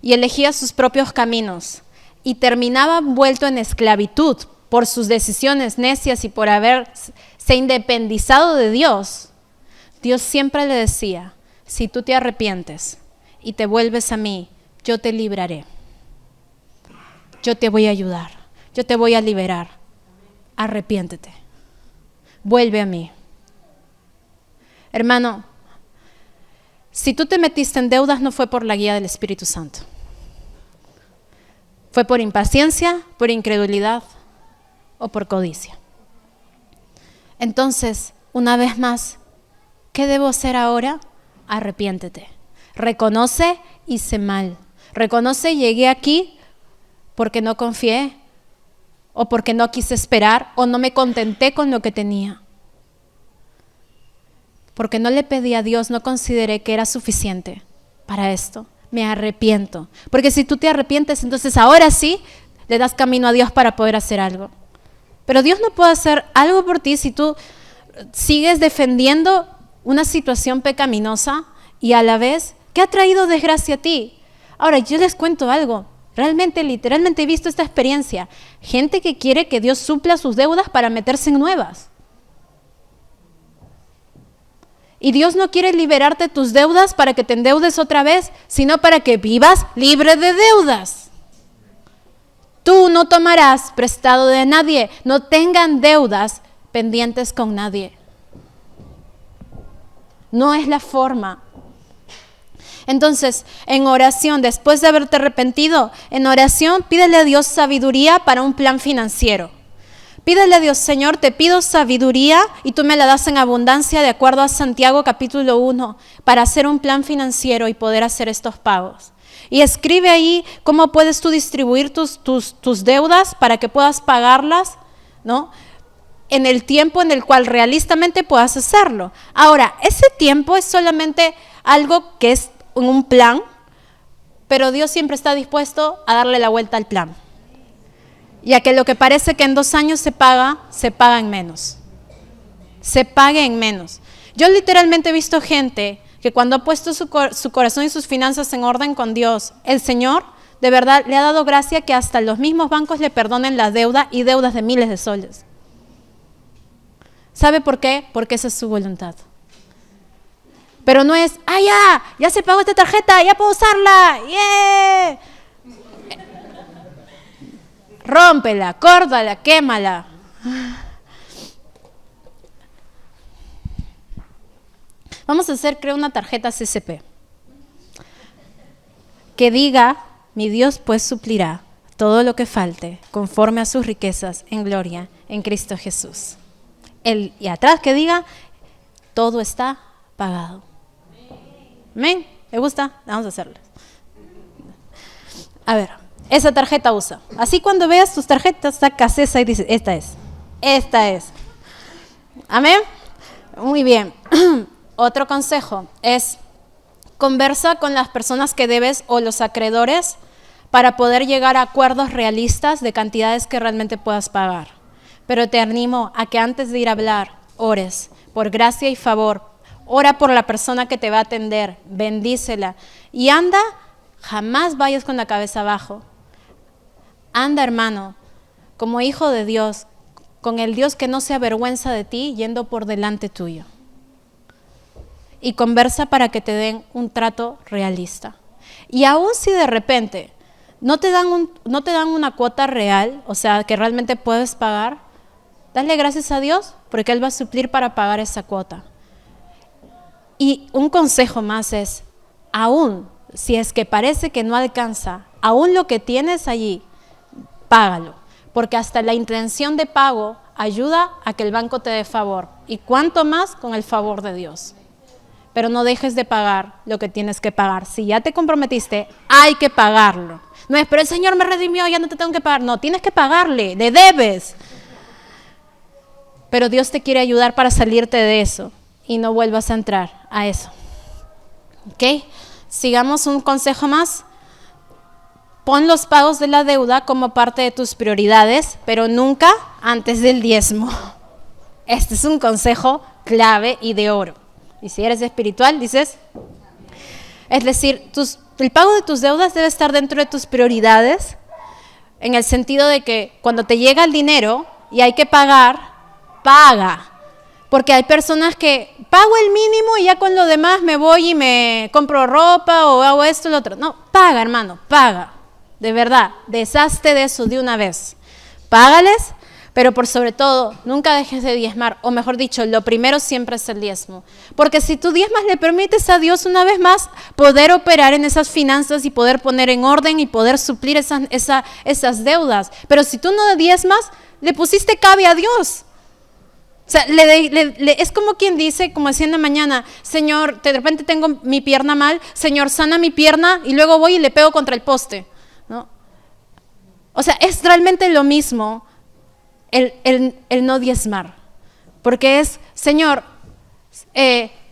y elegía sus propios caminos y terminaba envuelto en esclavitud por sus decisiones necias y por haberse independizado de Dios, Dios siempre le decía, si tú te arrepientes y te vuelves a mí, yo te libraré. Yo te voy a ayudar, yo te voy a liberar. Arrepiéntete. Vuelve a mí. Hermano, si tú te metiste en deudas no fue por la guía del Espíritu Santo. Fue por impaciencia, por incredulidad o por codicia. Entonces, una vez más, ¿qué debo hacer ahora? Arrepiéntete. Reconoce, hice mal. Reconoce, llegué aquí porque no confié, o porque no quise esperar, o no me contenté con lo que tenía. Porque no le pedí a Dios, no consideré que era suficiente para esto. Me arrepiento. Porque si tú te arrepientes, entonces ahora sí le das camino a Dios para poder hacer algo. Pero Dios no puede hacer algo por ti si tú sigues defendiendo una situación pecaminosa y a la vez, ¿qué ha traído desgracia a ti? Ahora, yo les cuento algo. Literalmente he visto esta experiencia. Gente que quiere que Dios supla sus deudas para meterse en nuevas. Y Dios no quiere liberarte de tus deudas para que te endeudes otra vez, sino para que vivas libre de deudas. Tú no tomarás prestado de nadie. No tengan deudas pendientes con nadie. No es la forma. Entonces, en oración, después de haberte arrepentido, en oración, pídele a Dios sabiduría para un plan financiero. Pídele a Dios, Señor, te pido sabiduría y tú me la das en abundancia de acuerdo a Santiago capítulo 1 para hacer un plan financiero y poder hacer estos pagos. Y escribe ahí cómo puedes tú distribuir tus deudas para que puedas pagarlas, ¿no?, en el tiempo en el cual realistamente puedas hacerlo. Ahora, ese tiempo es solamente algo que es un plan, pero Dios siempre está dispuesto a darle la vuelta al plan. Ya que lo que parece que en 2 años se paga en menos. Se pague en menos. Yo literalmente he visto gente que cuando ha puesto su corazón y sus finanzas en orden con Dios, el Señor de verdad le ha dado gracia que hasta los mismos bancos le perdonen la deuda y deudas de miles de soles. ¿Sabe por qué? Porque esa es su voluntad. Pero no es, ya se pagó esta tarjeta, ya puedo usarla, ¡yeah! Rómpela, córdala, quémala. Vamos a hacer, creo, una tarjeta CCP que diga, mi Dios pues suplirá todo lo que falte conforme a sus riquezas en gloria en Cristo Jesús. Y atrás que diga, todo está pagado. ¿Amén? ¿Le gusta? Vamos a hacerlo. A ver, esa tarjeta usa. Así cuando veas tus tarjetas, sacas esa y dices, esta es. ¿Amén? Muy bien. Otro consejo es, conversa con las personas que debes o los acreedores para poder llegar a acuerdos realistas de cantidades que realmente puedas pagar. Pero te animo a que antes de ir a hablar, ores por gracia y favor. Ora por la persona que te va a atender, bendícela. Y anda, jamás vayas con la cabeza abajo. Anda, hermano, como hijo de Dios, con el Dios que no se avergüenza de ti, yendo por delante tuyo. Y conversa para que te den un trato realista. Y aun si de repente no te dan una cuota real, o sea, que realmente puedes pagar, dale gracias a Dios porque Él va a suplir para pagar esa cuota. Y un consejo más es, aún si es que parece que no alcanza, aún lo que tienes allí, págalo. Porque hasta la intención de pago ayuda a que el banco te dé favor. Y cuánto más con el favor de Dios. Pero no dejes de pagar lo que tienes que pagar. Si ya te comprometiste, hay que pagarlo. No es, pero el Señor me redimió, ya no te tengo que pagar. No, tienes que pagarle, le debes. Pero Dios te quiere ayudar para salirte de eso y no vuelvas a entrar a eso. ¿Ok? Sigamos un consejo más. Pon los pagos de la deuda como parte de tus prioridades, pero nunca antes del diezmo. Este es un consejo clave y de oro. Y si eres espiritual, dices, es decir, el pago de tus deudas debe estar dentro de tus prioridades, en el sentido de que cuando te llega el dinero y hay que pagar, paga. Porque hay personas que pago el mínimo y ya con lo demás me voy y me compro ropa o hago esto y lo otro. No, paga, hermano, paga. De verdad, deshazte de eso de una vez. Págales, pero por sobre todo, nunca dejes de diezmar. O mejor dicho, lo primero siempre es el diezmo. Porque si tú diezmas, le permites a Dios una vez más poder operar en esas finanzas y poder poner en orden y poder suplir esas deudas. Pero si tú no diezmas, le pusiste cabe a Dios. O sea, es como quien dice, como decía en la mañana, Señor, de repente tengo mi pierna mal, Señor, sana mi pierna y luego voy y le pego contra el poste, ¿no? O sea, es realmente lo mismo el no diezmar, porque es, Señor,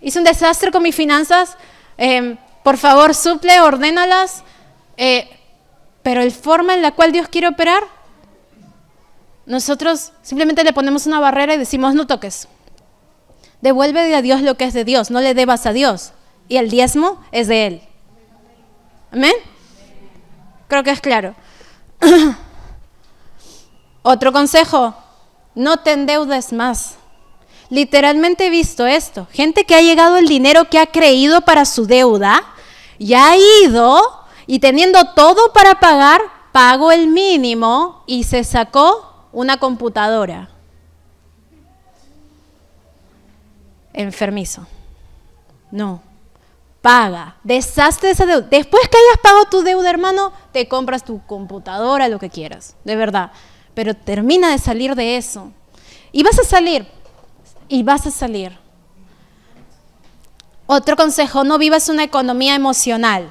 hice un desastre con mis finanzas, por favor suple, ordénalas, pero la forma en la cual Dios quiere operar, nosotros simplemente le ponemos una barrera y decimos no toques. Devuelve a Dios lo que es de Dios, no le debas a Dios. Y el diezmo es de Él. ¿Amén? Creo que es claro. Otro consejo, no te endeudes más. Literalmente he visto esto. Gente que ha llegado el dinero que ha creído para su deuda y ha ido y teniendo todo para pagar, pagó el mínimo y se sacó una computadora. Enfermizo. No. paga, deshazte de esa deuda. Después que hayas pagado tu deuda, hermano, te compras tu computadora, lo que quieras, de verdad. Pero termina de salir de eso. Y vas a salir. Otro consejo, no vivas una economía emocional.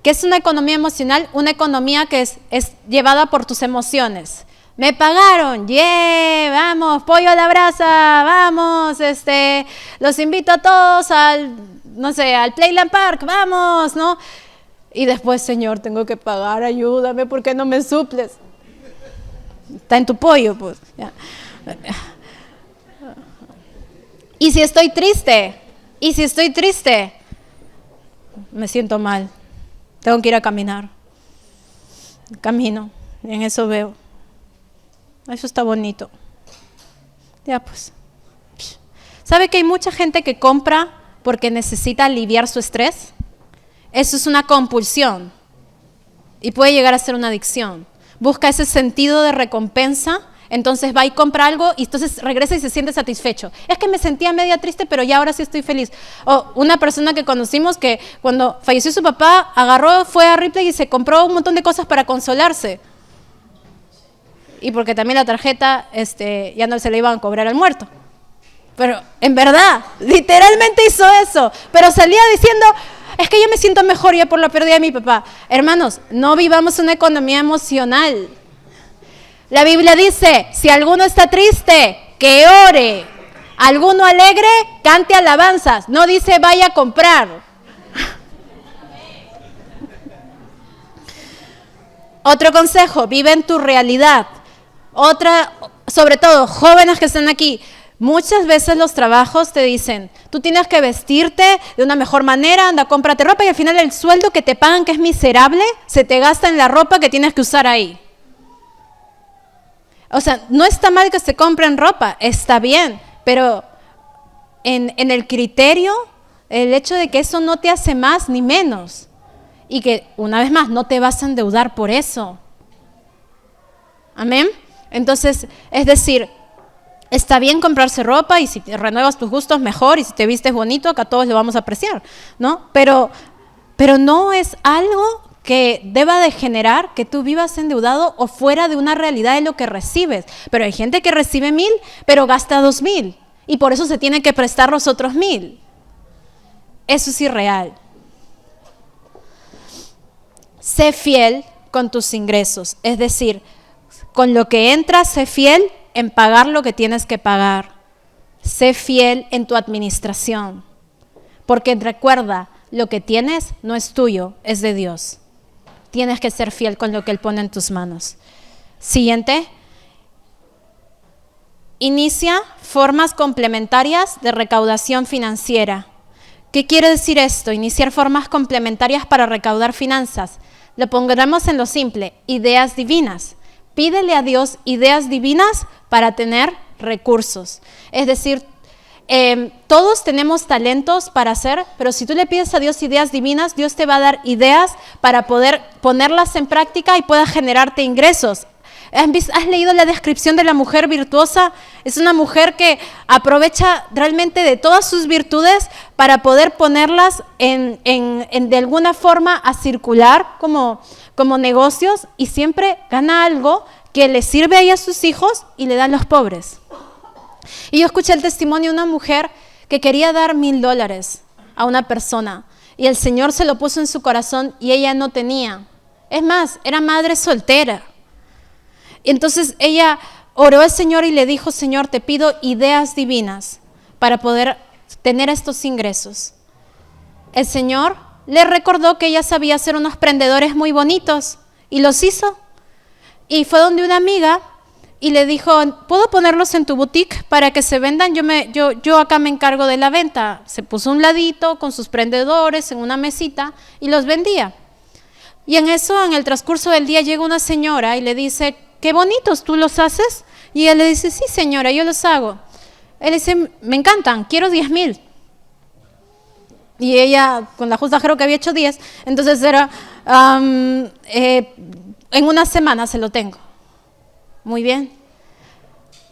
¿Qué es una economía emocional? Una economía que es llevada por tus emociones. Me pagaron, vamos, pollo a la brasa, vamos, los invito a todos al Playland Park, vamos, ¿no? Y después, Señor, tengo que pagar, ayúdame, ¿por qué no me suples? Está en tu pollo, pues. Ya. ¿Y si estoy triste? Me siento mal, tengo que ir a caminar. Camino, y en eso veo. Eso está bonito. Ya pues. ¿Sabe que hay mucha gente que compra porque necesita aliviar su estrés? Eso es una compulsión y puede llegar a ser una adicción. Busca ese sentido de recompensa, entonces va y compra algo y entonces regresa y se siente satisfecho. Es que me sentía media triste, pero ya ahora sí estoy feliz. O una persona que conocimos que cuando falleció su papá, fue a Ripley y se compró un montón de cosas para consolarse. Y porque también la tarjeta ya no se le iban a cobrar al muerto. Pero en verdad, literalmente hizo eso. Pero salía diciendo, es que yo me siento mejor ya por la pérdida de mi papá. Hermanos, no vivamos una economía emocional. La Biblia dice, si alguno está triste, que ore. Alguno alegre, cante alabanzas. No dice vaya a comprar. Otro consejo, vive en tu realidad. Sobre todo, jóvenes que están aquí, muchas veces los trabajos te dicen, tú tienes que vestirte de una mejor manera, anda, cómprate ropa y al final el sueldo que te pagan, que es miserable, se te gasta en la ropa que tienes que usar ahí. O sea, no está mal que se compren ropa, está bien, pero en el criterio, el hecho de que eso no te hace más ni menos y que, una vez más, no te vas a endeudar por eso. Amén. Entonces, es decir, está bien comprarse ropa y si renuevas tus gustos mejor y si te vistes bonito, acá todos lo vamos a apreciar, ¿no? Pero no es algo que deba de generar que tú vivas endeudado o fuera de una realidad de lo que recibes. Pero hay gente que recibe 1,000, pero gasta 2,000 y por eso se tiene que prestar los otros 1,000. Eso es irreal. Sé fiel con tus ingresos, es decir, con lo que entras, sé fiel en pagar lo que tienes que pagar. Sé fiel en tu administración. Porque recuerda, lo que tienes no es tuyo, es de Dios. Tienes que ser fiel con lo que Él pone en tus manos. Siguiente. Inicia formas complementarias de recaudación financiera. ¿Qué quiere decir esto? Iniciar formas complementarias para recaudar finanzas. Lo pondremos en lo simple, ideas divinas. Pídele a Dios ideas divinas para tener recursos. Es decir, todos tenemos talentos para hacer, pero si tú le pides a Dios ideas divinas, Dios te va a dar ideas para poder ponerlas en práctica y pueda generarte ingresos. ¿Has leído la descripción de la mujer virtuosa? Es una mujer que aprovecha realmente de todas sus virtudes para poder ponerlas de alguna forma a circular como negocios y siempre gana algo que le sirve a ella a sus hijos y le da a los pobres. Y yo escuché el testimonio de una mujer que quería dar $1,000 a una persona y el Señor se lo puso en su corazón y ella no tenía. Es más, era madre soltera. Y entonces ella oró al Señor y le dijo, Señor, te pido ideas divinas para poder tener estos ingresos. El Señor le recordó que ella sabía hacer unos prendedores muy bonitos y los hizo. Y fue donde una amiga y le dijo, ¿puedo ponerlos en tu boutique para que se vendan? Yo acá me encargo de la venta. Se puso un ladito con sus prendedores en una mesita y los vendía. Y en eso, en el transcurso del día, llega una señora y le dice, qué bonitos, ¿tú los haces? Y ella le dice, sí señora, yo los hago. Él dice, me encantan, quiero 10,000. Y ella, con la justa creo que había hecho 10, entonces era, en una semana se lo tengo. Muy bien.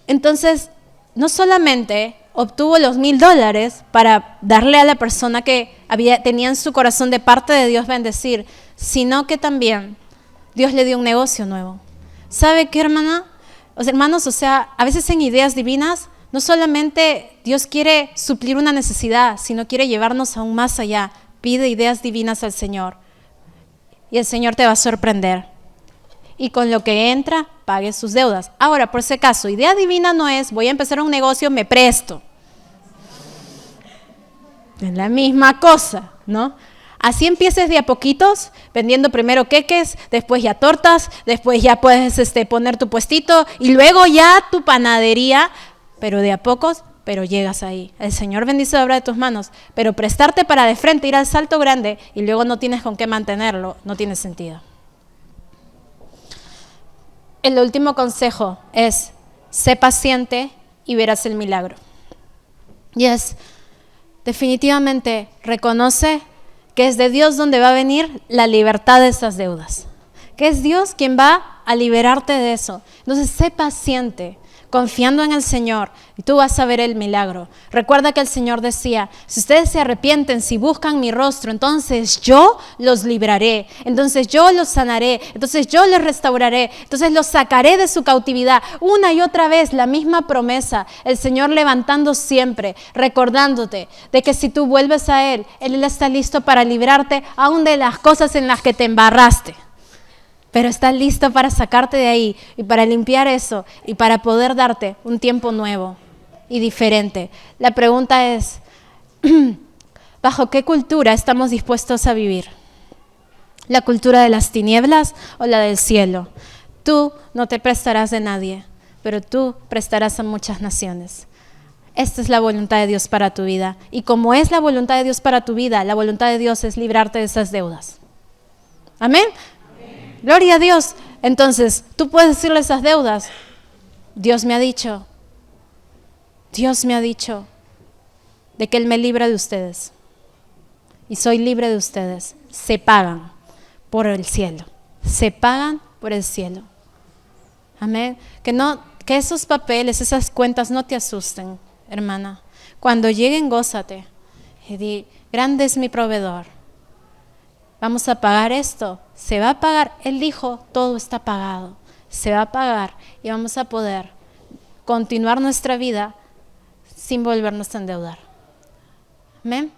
Entonces, no solamente obtuvo los $1,000 para darle a la persona que tenía en su corazón de parte de Dios bendecir, sino que también Dios le dio un negocio nuevo. ¿Sabe qué, hermana? Hermanos, a veces en ideas divinas, no solamente Dios quiere suplir una necesidad, sino quiere llevarnos aún más allá. Pide ideas divinas al Señor y el Señor te va a sorprender. Y con lo que entra, pague sus deudas. Ahora, por si acaso, idea divina no es, voy a empezar un negocio, me presto. Es la misma cosa, ¿no? Así empieces de a poquitos, vendiendo primero queques, después ya tortas, después ya puedes poner tu puestito y luego ya tu panadería, pero de a pocos, pero llegas ahí. El Señor bendice la obra de tus manos, pero prestarte para de frente, ir al salto grande y luego no tienes con qué mantenerlo, no tiene sentido. El último consejo es, sé paciente y verás el milagro. Y es, definitivamente, reconoce que es de Dios donde va a venir la libertad de esas deudas. Que es Dios quien va a liberarte de eso. Entonces, sé paciente, confiando en el Señor, y tú vas a ver el milagro. Recuerda que el Señor decía, si ustedes se arrepienten, si buscan mi rostro, entonces yo los libraré, entonces yo los sanaré, entonces yo les restauraré, entonces los sacaré de su cautividad. Una y otra vez la misma promesa, el Señor levantando siempre, recordándote de que si tú vuelves a Él está listo para librarte aún de las cosas en las que te embarraste. Pero está listo para sacarte de ahí y para limpiar eso y para poder darte un tiempo nuevo y diferente. La pregunta es, ¿bajo qué cultura estamos dispuestos a vivir? ¿La cultura de las tinieblas o la del cielo? Tú no te prestarás de nadie, pero tú prestarás a muchas naciones. Esta es la voluntad de Dios para tu vida. Y como es la voluntad de Dios para tu vida, la voluntad de Dios es librarte de esas deudas. ¿Amén? Gloria a Dios. Entonces, tú puedes decirle esas deudas. Dios me ha dicho de que Él me libra de ustedes. Y soy libre de ustedes. Se pagan por el cielo. Se pagan por el cielo. Amén. Que esos papeles, esas cuentas no te asusten, hermana. Cuando lleguen, gózate. Y di, grande es mi proveedor. Vamos a pagar esto, se va a pagar. Él dijo, todo está pagado, se va a pagar y vamos a poder continuar nuestra vida sin volvernos a endeudar. Amén.